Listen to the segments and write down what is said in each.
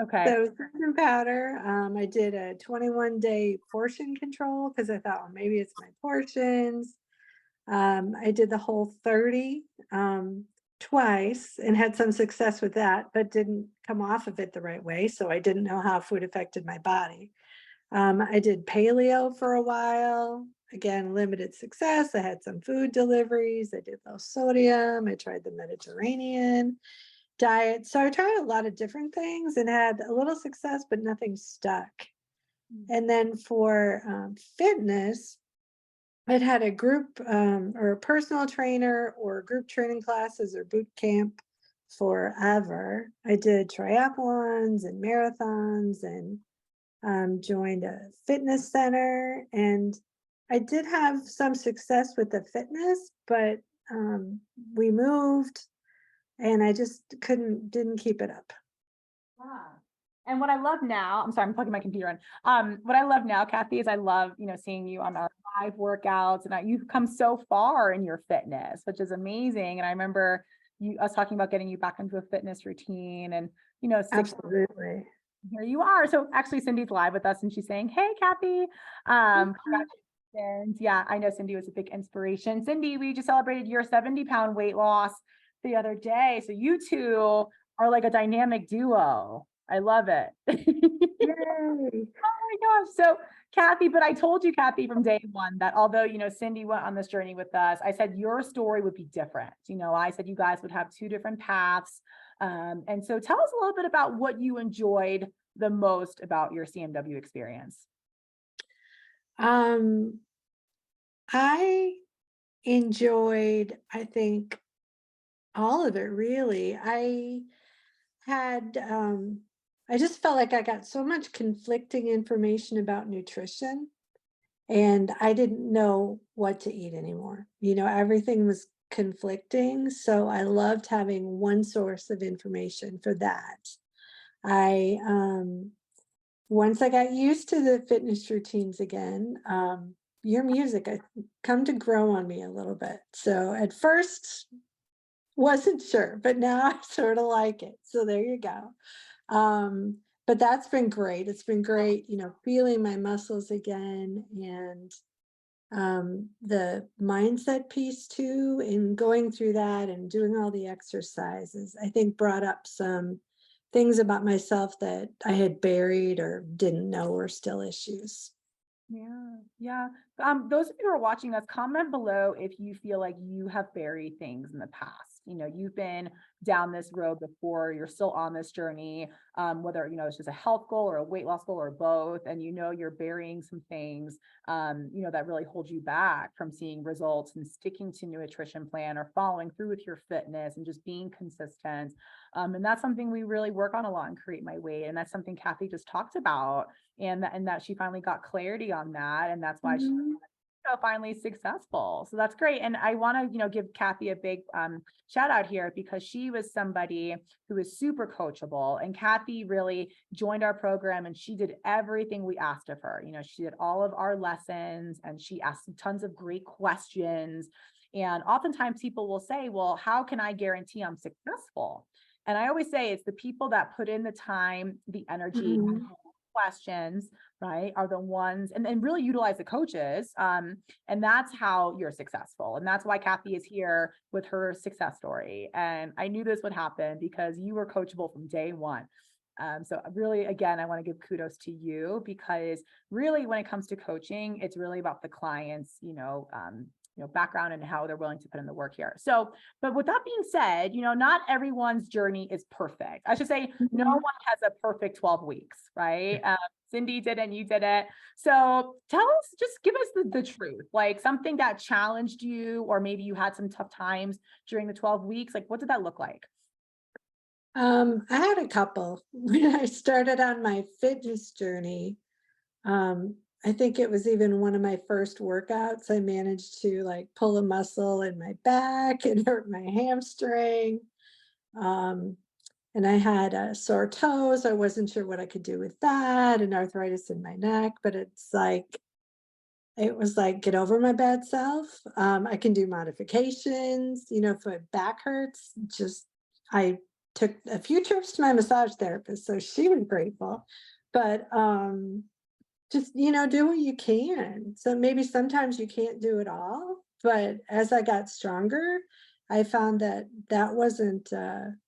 Okay. So cinnamon powder, I did a 21-day portion control because I thought, well, maybe it's my portions. I did the whole 30 twice and had some success with that, but didn't come off of it the right way. So I didn't know how food affected my body. I did paleo for a while. Again, limited success. I had some food deliveries. I did low sodium. I tried the Mediterranean diet. So I tried a lot of different things and had a little success, but nothing stuck. Mm. And then for fitness, I'd had a group or a personal trainer or group training classes or boot camp forever. I did triathlons and marathons and joined a fitness center. And I did have some success with the fitness, but we moved and I just didn't keep it up. Yeah. And what I love now, I'm sorry, I'm plugging my computer in. What I love now, Kathy, is I love, seeing you on our live workouts and you've come so far in your fitness, which is amazing. And I remember us talking about getting you back into a fitness routine and, 6 Absolutely. here you are. So actually Cindy's live with us and she's saying, hey, Kathy, congratulations. Yeah, I know Cindy was a big inspiration. Cindy, we just celebrated your 70-pound weight loss the other day. So you two are like a dynamic duo. I love it. Yay. Oh my gosh. So Kathy, but I told you, Kathy, from day one that although, Cindy went on this journey with us, I said your story would be different. I said you guys would have two different paths. And so tell us a little bit about what you enjoyed the most about your CMW experience. Um, I enjoyed, I think, all of it really. Had, I just felt like I got so much conflicting information about nutrition and I didn't know what to eat anymore. Everything was conflicting. So I loved having one source of information for that. I, once I got used to the fitness routines again, your music I come to grow on me a little bit. So at first wasn't sure, but now I sort of like it. So there you go. But that's been great. It's been great, feeling my muscles again and the mindset piece too, and going through that and doing all the exercises, I think brought up some things about myself that I had buried or didn't know were still issues. Yeah, yeah. Those of you who are watching us, comment below if you feel like you have buried things in the past. You've been down this road before, you're still on this journey, whether, it's just a health goal or a weight loss goal or both, and you're burying some things, that really hold you back from seeing results and sticking to nutrition plan or following through with your fitness and just being consistent. And that's something we really work on a lot in Create My Weight. And that's something Kathy just talked about and that she finally got clarity on that, and that's why she's Mhm. finally successful. So that's great. And I want to give Kathy a big shout out here because she was somebody who was super coachable, and Kathy really joined our program and she did everything we asked of her. She did all of our lessons and she asked tons of great questions. And oftentimes people will say, well, how can I guarantee I'm successful? And I always say it's the people that put in the time, the energy, Mhm. questions, right, are the ones and really utilize the coaches. And that's how you're successful. And that's why Kathy is here with her success story. And I knew this would happen because you were coachable from day one. So really, again, I want to give kudos to you because really when it comes to coaching, it's really about the client's, background and how they're willing to put in the work here. So, but with that being said, not everyone's journey is perfect. I should say no Mhm. one has a perfect 12 weeks, right? Cindy did it and you did it. So tell us, just give us the truth, like something that challenged you, or maybe you had some tough times during the 12 weeks. Like, what did that look like? I had a couple when I started on my fitness journey. I think it was even one of my first workouts. I managed to like pull a muscle in my back and hurt my hamstring. Um, and I had sore toes. I wasn't sure what I could do with that, and arthritis in my neck. But it was like get over my bad self. I can do modifications. If my back hurts, just I took a few trips to my massage therapist, so she was grateful. But just, do what you can. So maybe sometimes you can't do it all, but as I got stronger, I found that that wasn't an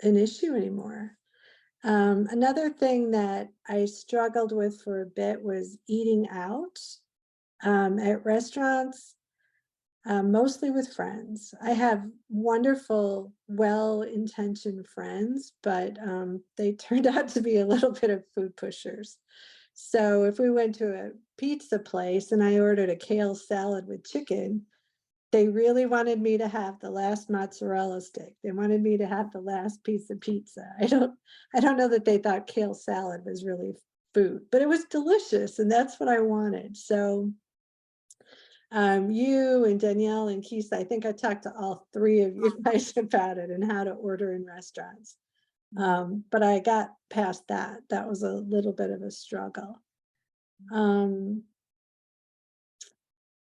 issue anymore. Another thing that I struggled with for a bit was eating out at restaurants, mostly with friends. I have wonderful, well-intentioned friends, but they turned out to be a little bit of food pushers. So if we went to a pizza place and I ordered a kale salad with chicken, they really wanted me to have the last mozzarella stick. They wanted me to have the last piece of pizza. I don't know that they thought kale salad was really food, but it was delicious and that's what I wanted. So you and Danielle and Keith, I think I talked to all three of you guys about it and how to order in restaurants. But I got past that. That was a little bit of a struggle. Um,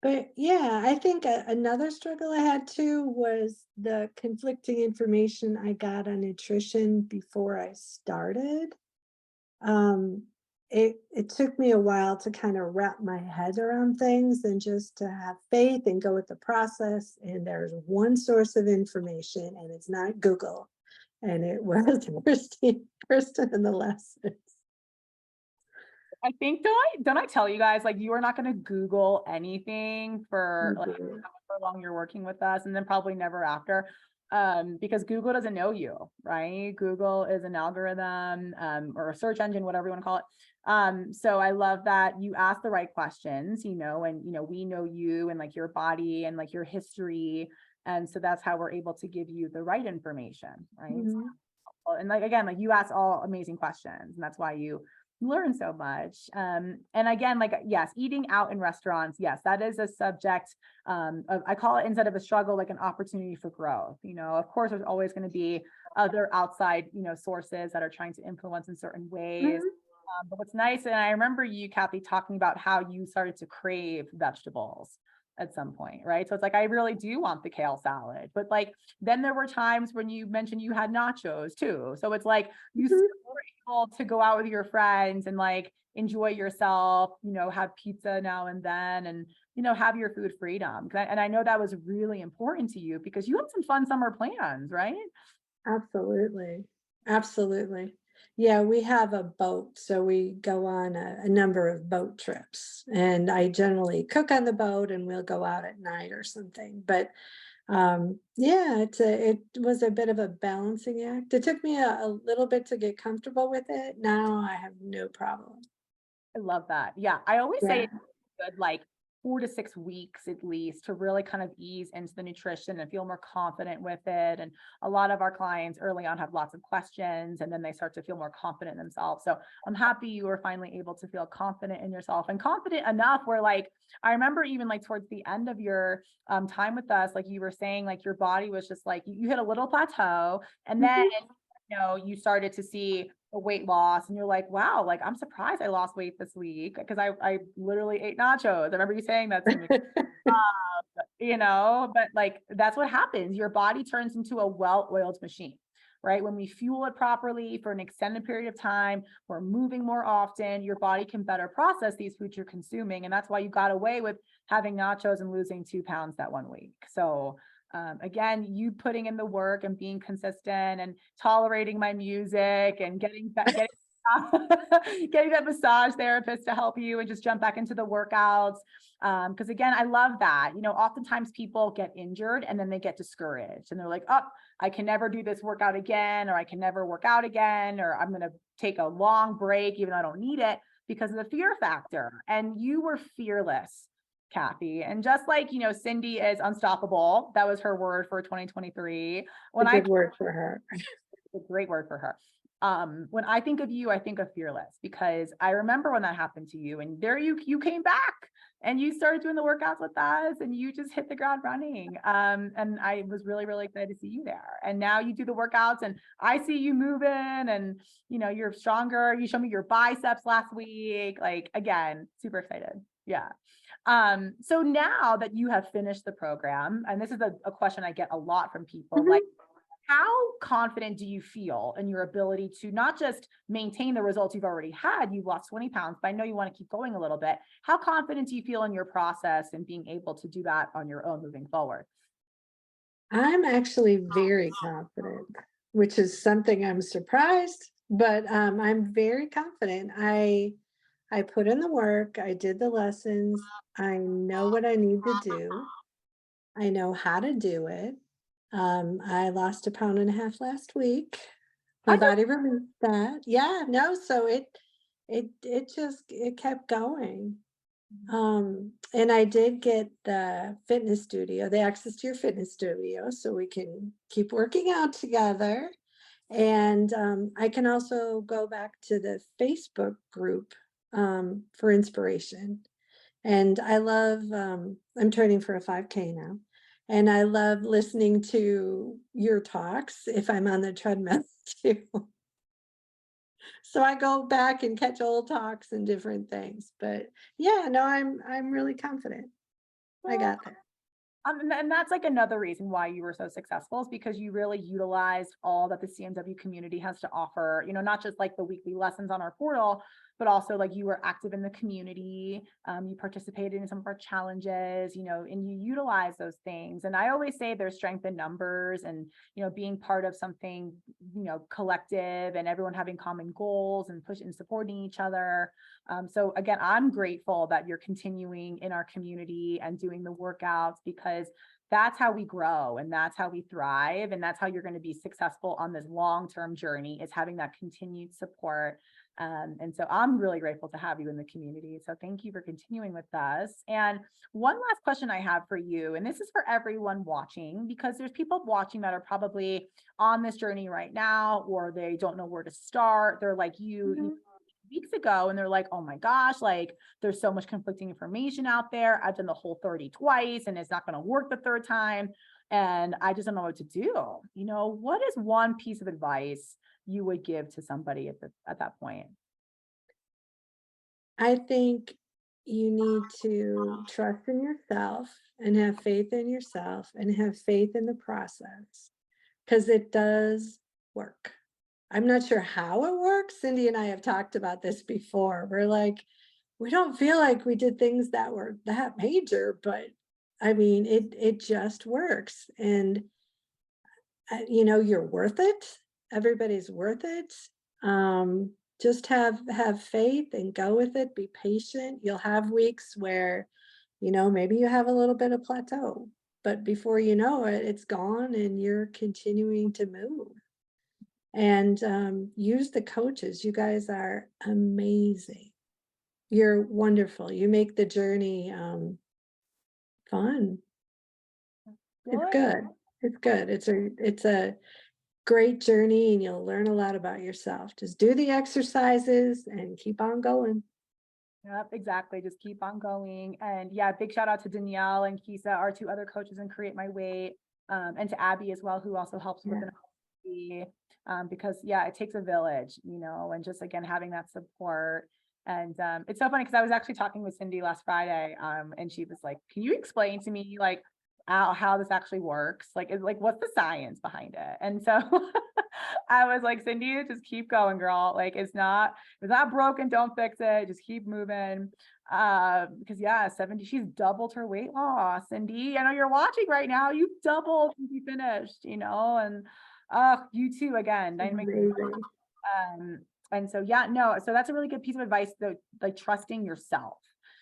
but yeah, I think another struggle I had too was the conflicting information I got on nutrition before I started. Um, it took me a while to kind of wrap my head around things and just to have faith and go with the process. And there's one source of information, and it's not Google. And it was Kristen in the lessons. I think, don't I tell you guys, like, you are not gonna Google anything for like Mhm. however long you're working with us, and then probably never after. Because Google doesn't know you, right? Google is an algorithm, or a search engine, whatever you want to call it. So I love that you ask the right questions, and we know you and like your body and like your history. And so that's how we're able to give you the right information, right? Mhm. And like again, like you ask all amazing questions, and that's why you learn so much. And again, like yes, eating out in restaurants, yes, that is a subject of, I call it, instead of a struggle, like an opportunity for growth. Of course, there's always going to be other outside, sources that are trying to influence in certain ways. Mhm. But what's nice, and I remember you, Cathy, talking about how you started to crave vegetables at some point, right? So it's like, I really do want the kale salad, but like, then there were times when you mentioned you had nachos too. So it's like, you still Mhm. were able to go out with your friends and like enjoy yourself, have pizza now and then, and, have your food freedom. And I know that was really important to you because you had some fun summer plans, right? Absolutely. Absolutely. Yeah, we have a boat, so we go on a number of boat trips. And I generally cook on the boat and we'll go out at night or something. But yeah, it was a bit of a balancing act. It took me a little bit to get comfortable with it. Now I have no problem. I love that. Yeah. I always say Yeah. it's good, like 4 to 6 weeks at least, to really kind of ease into the nutrition and feel more confident with it. And a lot of our clients early on have lots of questions, and then they start to feel more confident in themselves. So I'm happy you were finally able to feel confident in yourself and confident enough where, like, I remember even like towards the end of your time with us, like you were saying, like your body was just like, you hit a little plateau, and then Mhm. you started to see a weight loss, and you're like, wow, like I'm surprised I lost weight this week because I literally ate nachos. I remember you saying that to me. But like that's what happens. Your body turns into a well-oiled machine, right? When we fuel it properly for an extended period of time, we're moving more often, your body can better process these foods you're consuming. And that's why you got away with having nachos and losing 2 pounds that one week. So again, you putting in the work and being consistent and tolerating my music and getting that massage therapist to help you and just jump back into the workouts. Because again, I love that. Oftentimes people get injured and then they get discouraged and they're like, oh, I can never do this workout again, or I can never work out again, or I'm going to take a long break, even though I don't need it, because of the fear factor. And you were fearless, Cathy. And just like, Cindy is unstoppable. That was her word for 2023. A When I good word for her. a great word for her. When I think of you, I think of fearless because I remember when that happened to you, and there you came back and you started doing the workouts with us and you just hit the ground running. And I was really, really excited to see you there. And now you do the workouts and I see you moving, and you're stronger. You showed me your biceps last week. Like again, super excited. Yeah. So now that you have finished the program, and this is a question I get a lot from people, like, Mhm. how confident do you feel in your ability to not just maintain the results you've already had? You've lost 20 pounds, but I know you want to keep going a little bit. How confident do you feel in your process and being able to do that on your own moving forward? I'm actually very confident, which is something I'm surprised, but I'm very confident. I put in the work, I did the lessons, I know what I need to do, I know how to do it. I lost a pound and a half last week. My body released that. Yeah, no, so it kept going. And I did get the fitness studio, the access to your fitness studio, so we can keep working out together. And I can also go back to the Facebook group for inspiration. And I love, I'm training for a 5K now. And I love listening to your talks if I'm on the treadmill too. So I go back and catch old talks and different things. But yeah, no, I'm really confident. I Well, got there. and that's like another reason why you were so successful is because you really utilized all that the CMW community has to offer, not just like the weekly lessons on our portal, but also like you were active in the community. You participated in some of our challenges, and you utilize those things. And I always say there's strength in numbers and, being part of something, collective and everyone having common goals and pushing and supporting each other. So again, I'm grateful that you're continuing in our community and doing the workouts because that's how we grow and that's how we thrive. And that's how you're going to be successful on this long-term journey is having that continued support. And so I'm really grateful to have you in the community. So thank you for continuing with us. And one last question I have for you, and this is for everyone watching, because there's people watching that are probably on this journey right now, or they don't know where to start. They're like you Mhm. weeks ago and they're like, oh my gosh, like there's so much conflicting information out there. I've done the whole 30 twice and it's not going to work the third time. And I just don't know what to do. What is one piece of advice you would give to somebody at that point? I think you need to trust in yourself and have faith in yourself and have faith in the process because it does work. I'm not sure how it works. Cindy and I have talked about this before. We're like, we don't feel like we did things that were that major, but I mean, it just works. And you're worth it. Everybody's worth it. Um, just have faith and go with it. Be patient. You'll have weeks where, maybe you have a little bit of plateau, but before you know it, it's gone and you're continuing to move. And use the coaches. You guys are amazing. You're wonderful. You make the journey fun. It's Good. good. It's good. It's a great journey and you'll learn a lot about yourself. Just do the exercises and keep on going. Yep, exactly. Just keep on going. And yeah, big shout out to Danielle and Kisa, our two other coaches in Create My Weight, and to Abby as well, who also helps with Yeah. the because yeah, it takes a village, and just again having that support. And it's so funny because I was actually talking with Cindy last Friday, and she was like, "Can you explain to me like how this actually works? Like what's the science behind it?" And so I was like, "Cindy, just keep going, girl. Like it's not broken, don't fix it. Just keep moving." Because yeah, 70, she's doubled her weight loss. Cindy, I know you're watching right now. You've doubled since you finished, and you too again. Dynamic. Amazing. Um, and so yeah, no, so that's a really good piece of advice though, like trusting yourself.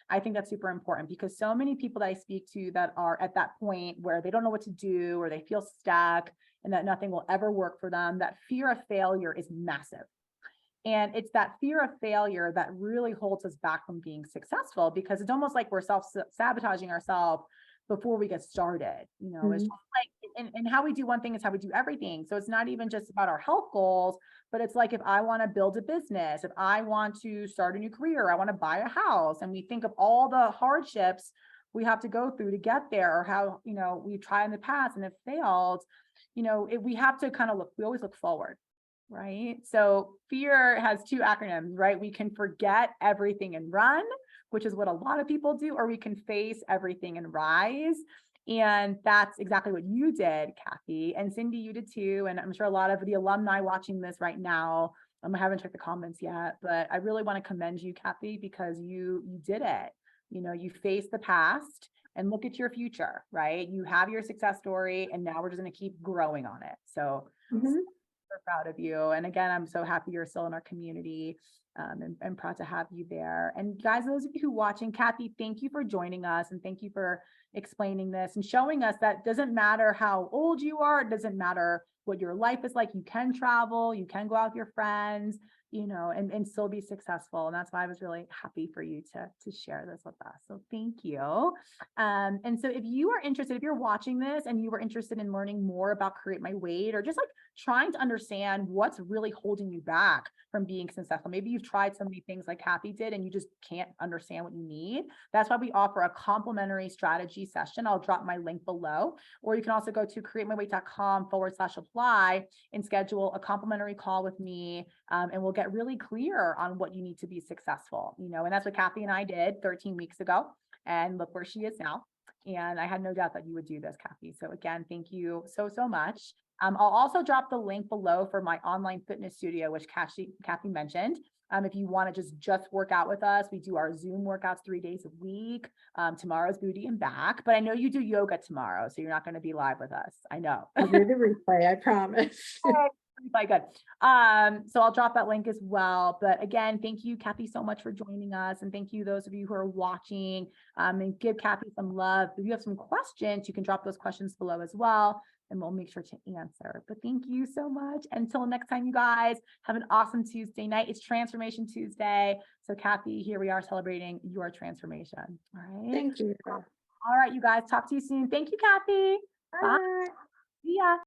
I think that's super important because so many people that I speak to that are at that point where they don't know what to do or they feel stuck and that nothing will ever work for them, that fear of failure is massive. And it's that fear of failure that really holds us back from being successful because it's almost like we're self-sabotaging ourselves before we get started. It's Mhm. just like, and how we do one thing is how we do everything. So it's not even just about our health goals, but it's like if I want to build a business, if I want to start a new career, I want to buy a house, and we think of all the hardships we have to go through to get there, or how, we've tried in the past and have failed, we have to kind of we always look forward. Right. So fear has two acronyms, right? We can forget everything and run, which is what a lot of people do, or we can face everything and rise. And that's exactly what you did, Cathy. And Cindy, you did too. And I'm sure a lot of the alumni watching this right now, I haven't checked the comments yet, but I really want to commend you, Cathy, because you did it. You faced the past and look at your future, right? You have your success story, and now we're just going to keep growing on it. So Mhm. super proud of you. And again, I'm so happy you're still in our community, and proud to have you there. And guys, those of you who are watching, Cathy, thank you for joining us, and thank you for explaining this and showing us that doesn't matter how old you are, it doesn't matter what your life is like. You can travel, you can go out with your friends, and still be successful. And that's why I was really happy for you to share this with us. So thank you. And so if you are interested, if you're watching this and you were interested in learning more about Create My Weight, or just like trying to understand what's really holding you back from being successful. Maybe you've tried so many things like Cathy did and you just can't understand what you need. That's why we offer a complimentary strategy session. I'll drop my link below, or you can also go to createmyweight.com/apply and schedule a complimentary call with me. And we'll get really clear on what you need to be successful, and that's what Cathy and I did 13 weeks ago. And look where she is now. And I had no doubt that you would do this, Cathy. So again, thank you so much. I'll also drop the link below for my online fitness studio, which Cathy mentioned. If you want to just work out with us, we do our Zoom workouts 3 days a week. Tomorrow's booty and back, but I know you do yoga tomorrow, so you're not going to be live with us. I know. I'll do the replay, I promise. Really good. So I'll drop that link as well. But again, thank you, Cathy, so much for joining us. And thank you, those of you who are watching, and give Cathy some love. If you have some questions, you can drop those questions below as well, and we'll make sure to answer. But thank you so much. Until next time, you guys, have an awesome Tuesday night. It's Transformation Tuesday. So Cathy, here we are celebrating your transformation. All right. Thank you. All right, you guys, talk to you soon. Thank you, Cathy. Bye. Bye. See ya.